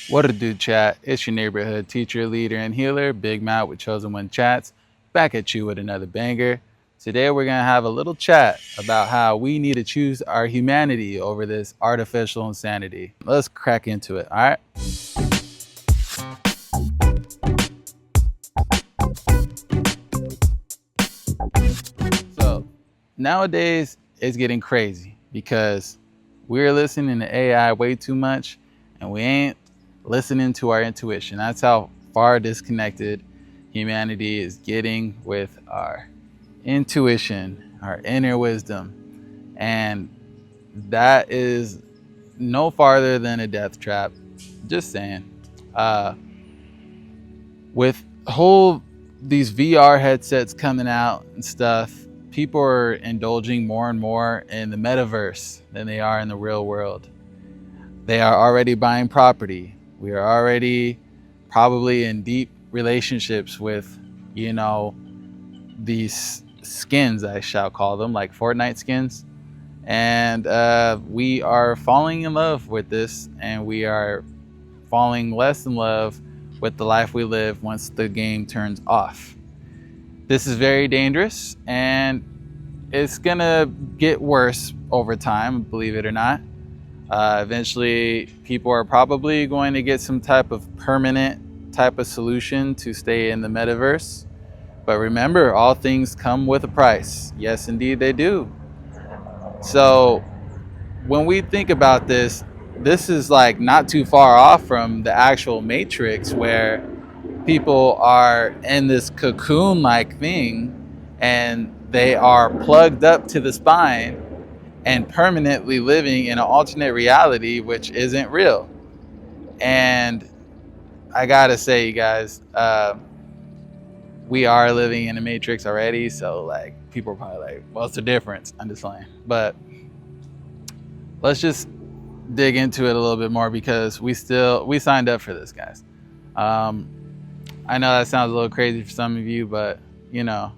What to do, chat? It's your neighborhood teacher, leader, and healer, Big Matt with Chosen One Chats, back at you with another banger. Today, we're going to have a little chat about how we need to choose our humanity over this artificial insanity. Let's crack into it, all right? So, nowadays, it's getting crazy because we're listening to AI way too much and we ain't listening to our intuition. That's how far disconnected humanity is getting with our intuition, our inner wisdom. And that is no farther than a death trap. Just saying. Uh, with whole these VR headsets coming out and stuff, people are indulging more and more in the metaverse than they are in the real world. They are already buying property. We are already probably in deep relationships with, you know, these skins, I shall call them, like Fortnite skins. And we are falling in love with this, and we are falling less in love with the life we live once the game turns off. This is very dangerous, and it's gonna get worse over time, believe it or not. Eventually, people are probably going to get some type of permanent type of solution to stay in the metaverse. But remember, all things come with a price. Yes, indeed, they do. So when we think about this, this is like not too far off from the actual Matrix, where people are in this cocoon like thing and they are plugged up to the spine and permanently living in an alternate reality which isn't real. And I gotta say, you guys, we are living in a matrix already, so like people are probably like, what's the difference? I'm just playing. But let's just dig into it a little bit more because we signed up for this, guys. um, I know that sounds a little crazy for some of you, but you know,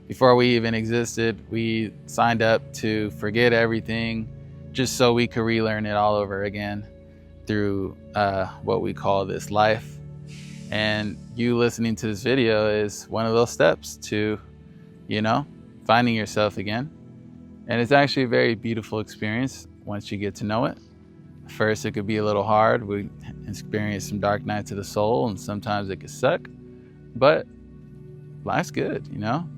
before we even existed, we signed up to forget everything just so we could relearn it all over again through what we call this life. And you listening to this video is one of those steps to, you know, finding yourself again. And it's actually a very beautiful experience once you get to know it. First, it could be a little hard. We experience some dark nights of the soul, and sometimes it could suck. But life's good, you know?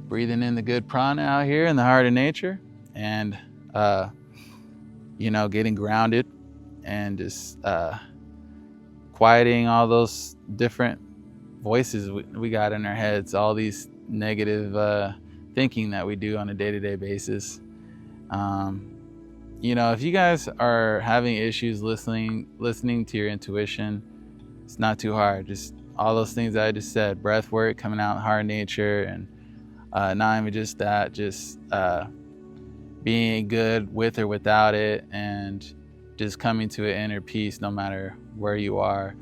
Breathing in the good prana out here in the heart of nature, and, you know, getting grounded and just quieting all those different voices we got in our heads, all these negative thinking that we do on a day-to-day basis. You know, if you guys are having issues listening to your intuition, it's not too hard. Just all those things that I just said, breath work, coming out in hard nature, and not even just that, just being good with or without it, and just coming to an inner peace no matter where you are.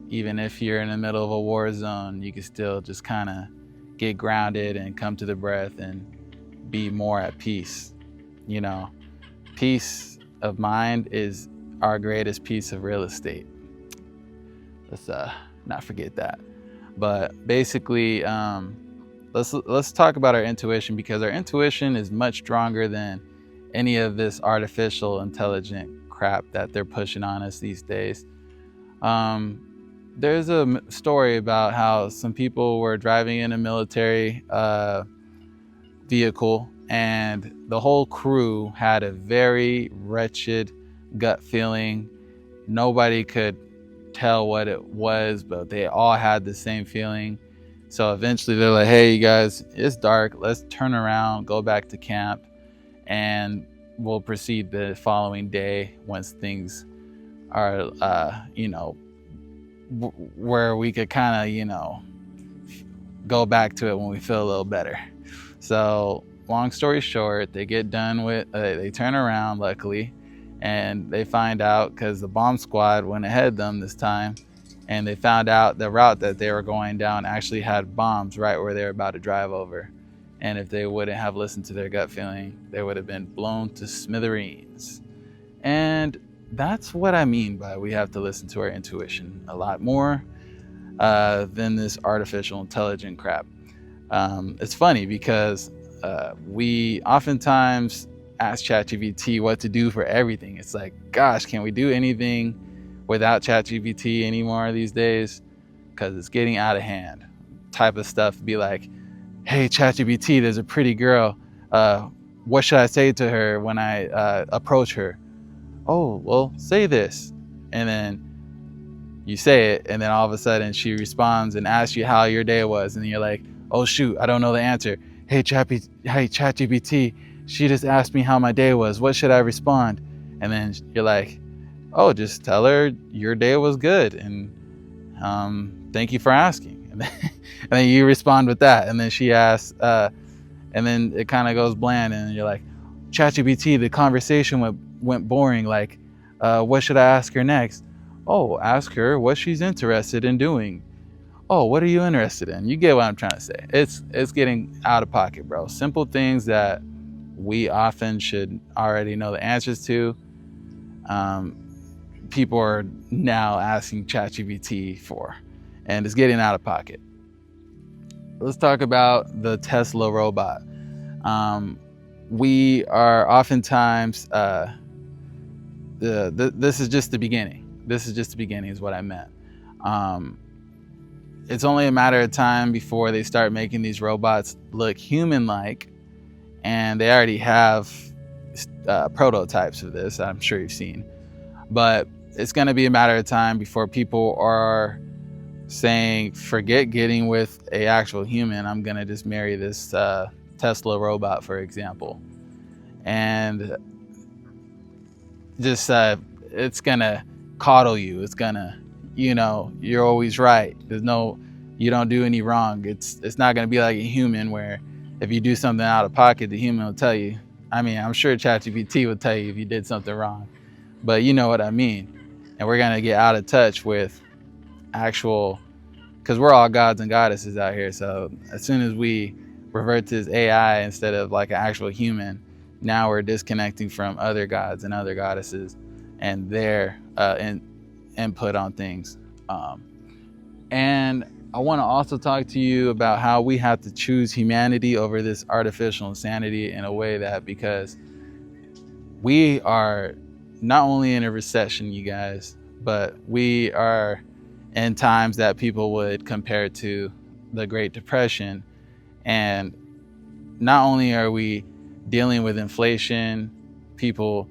Even if you're in the middle of a war zone, you can still just kind of get grounded and come to the breath and be more at peace. You know, peace of mind is our greatest piece of real estate. Let's not forget that. But basically, let's talk about our intuition, because our intuition is much stronger than any of this artificial intelligent crap that they're pushing on us these days. There's a story about how some people were driving in a military vehicle, and the whole crew had a very wretched gut feeling. Nobody could tell what it was, but they all had the same feeling. So eventually they're like, hey, you guys, it's dark. Let's turn around, go back to camp, and we'll proceed the following day once things are, you know, where we could kind of, you know, go back to it when we feel a little better. So long story short, they get done with, they turn around, luckily, and they find out, because the bomb squad went ahead of them this time, and they found out the route that they were going down actually had bombs right where they were about to drive over. And if they wouldn't have listened to their gut feeling, they would have been blown to smithereens. And that's what I mean by we have to listen to our intuition a lot more than this artificial intelligent crap. It's funny because we oftentimes ask ChatGPT what to do for everything. It's like, gosh, can we do anything without ChatGPT anymore these days? Because it's getting out of hand. Type of stuff be like, hey, ChatGPT, there's a pretty girl. What should I say to her when I approach her? Oh, well, say this. And then you say it, and then all of a sudden she responds and asks you how your day was. And you're like, oh, shoot, I don't know the answer. Hey, ChatGPT, she just asked me how my day was. What should I respond? And then you're like, oh, just tell her your day was good. And thank you for asking. And then you respond with that. And then she asks, and then it kind of goes bland. And you're like, ChatGPT, the conversation went boring. Like, what should I ask her next? Oh, ask her what she's interested in doing. Oh, what are you interested in? You get what I'm trying to say. It's getting out of pocket, bro. Simple things that we often should already know the answers to. People are now asking ChatGPT for, and it's getting out of pocket. Let's talk about the Tesla robot. We are oftentimes, this is just the beginning. This is just the beginning is what I meant. It's only a matter of time before they start making these robots look human-like, and they already have prototypes of this, I'm sure you've seen. But it's going to be a matter of time before people are saying, forget getting with an actual human, I'm going to just marry this Tesla robot, for example. And just it's going to coddle you. It's going to, you're always right. You don't do any wrong. It's not going to be like a human where if you do something out of pocket, the human will tell you. I mean, I'm sure ChatGPT will tell you if you did something wrong, but you know what I mean. And we're going to get out of touch with actual, because we're all gods and goddesses out here. So as soon as we revert to this AI instead of like an actual human, now we're disconnecting from other gods and other goddesses and their input on things. And I want to also talk to you about how we have to choose humanity over this artificial insanity in a way that, because we are not only in a recession, you guys, but we are in times that people would compare to the Great Depression. And not only are we dealing with inflation, people,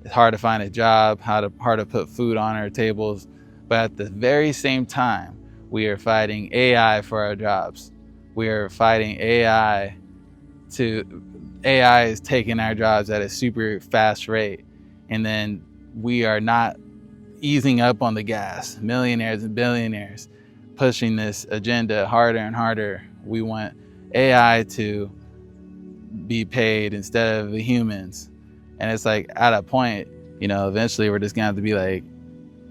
it's hard to find a job, hard to put food on our tables, but at the very same time, we are fighting AI for our jobs. We are fighting AI is taking our jobs at a super fast rate. And then we are not easing up on the gas. Millionaires and billionaires pushing this agenda harder and harder. We want AI to be paid instead of the humans. And it's like at a point, eventually we're just gonna have to be like,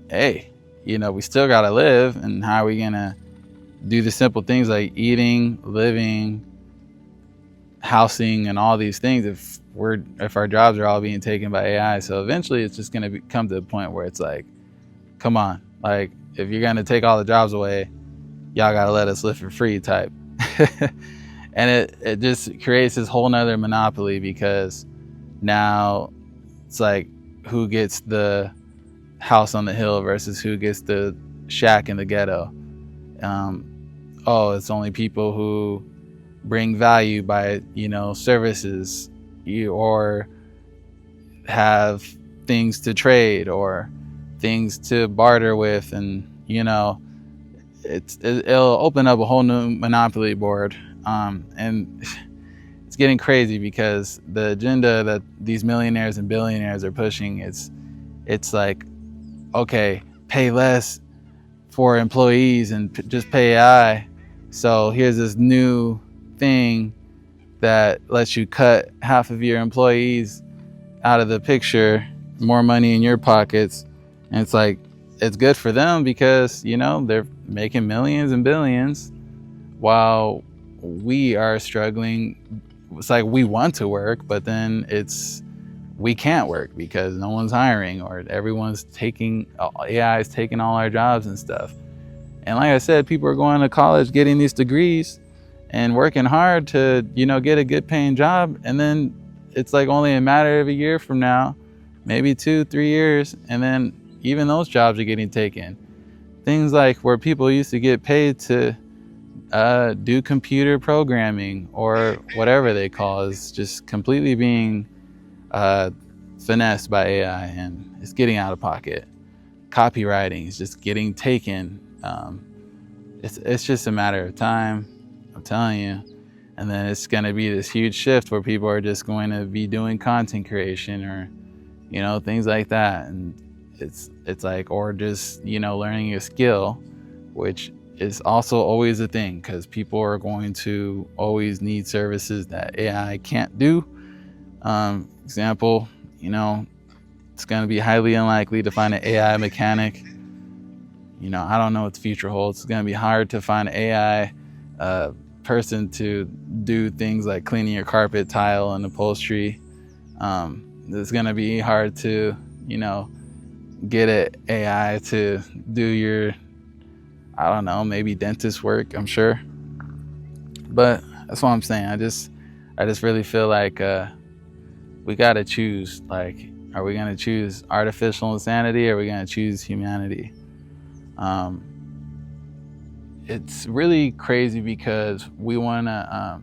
hey, we still gotta live, and how are we gonna do the simple things like eating, living, housing, and all these things if our jobs are all being taken by AI? So eventually it's just gonna come to the point where it's like, come on, like if you're gonna take all the jobs away, y'all gotta let us live for free type. And it just creates this whole nother monopoly, because now it's like, who gets the house on the hill versus who gets the shack in the ghetto. It's only people who bring value by services, or have things to trade or things to barter with, and it'll open up a whole new monopoly board. And it's getting crazy, because the agenda that these millionaires and billionaires are pushing, it's like, okay, pay less for employees and just pay AI. So here's this new thing that lets you cut half of your employees out of the picture, more money in your pockets. And it's like, it's good for them because, they're making millions and billions while we are struggling. It's like we want to work, but then we can't work because no one's hiring, or everyone's taking, AI is taking all our jobs and stuff. And like I said, people are going to college, getting these degrees and working hard to, get a good paying job. And then it's like only a matter of a year from now, maybe 2-3 years, and then even those jobs are getting taken. Things like where people used to get paid to do computer programming or whatever they call it, is just completely being finessed by AI, and it's getting out of pocket. Copywriting is just getting taken. It's just a matter of time, I'm telling you. And then it's going to be this huge shift where people are just going to be doing content creation, or things like that. And it's like, or just learning a skill, which is also always a thing, because people are going to always need services that AI can't do. Example, it's going to be highly unlikely to find an AI mechanic. I don't know what the future holds. It's going to be hard to find an AI person to do things like cleaning your carpet, tile, and upholstery. It's going to be hard to, get an AI to do your, I don't know, maybe dentist work, I'm sure. But that's what I'm saying. I just really feel like we got to choose. Like, are we going to choose artificial insanity, or are we going to choose humanity? It's really crazy because we want to,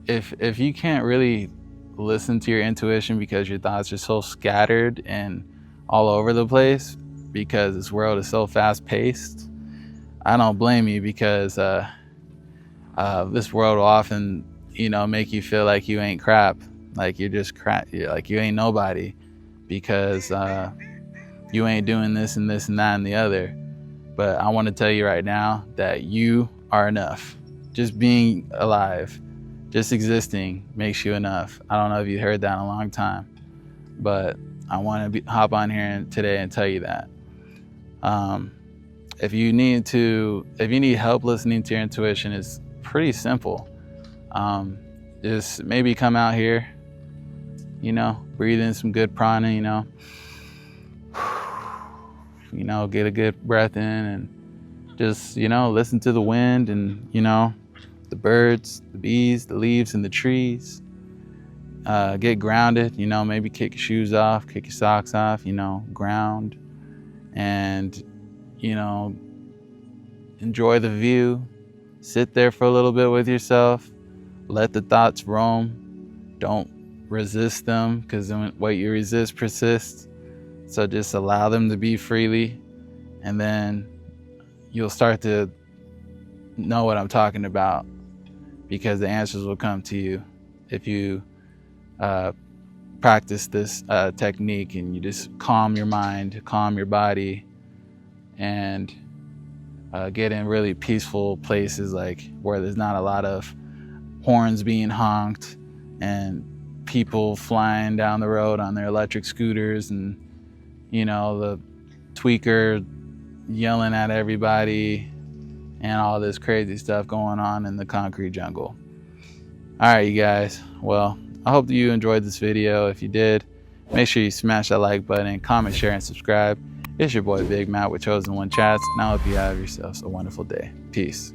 if you can't really listen to your intuition because your thoughts are so scattered and all over the place because this world is so fast paced, I don't blame you, because this world will often, make you feel like you ain't crap, like you're just crap, like you ain't nobody, because you ain't doing this and this and that and the other. But I want to tell you right now that you are enough. Just being alive, just existing makes you enough. I don't know if you heard that in a long time, but I want to hop on here today and tell you that. If you need help listening to your intuition, it's pretty simple. Just maybe come out here, breathe in some good prana, get a good breath in, and just, listen to the wind and, the birds, the bees, the leaves, and the trees. Get grounded, maybe kick your shoes off, kick your socks off, ground, and, enjoy the view. Sit there for a little bit with yourself. Let the thoughts roam. Don't resist them, because what you resist persists. So just allow them to be freely, and then you'll start to know what I'm talking about, because the answers will come to you if you practice this technique, and you just calm your mind, calm your body, and get in really peaceful places, like where there's not a lot of horns being honked and people flying down the road on their electric scooters, and the tweaker yelling at everybody, and all this crazy stuff going on in the concrete jungle. All right, you guys. Well, I hope that you enjoyed this video. If you did, make sure you smash that like button, comment, share, and subscribe. It's your boy Big Matt with Chosen One Chats, and I hope you have yourselves a wonderful day. Peace.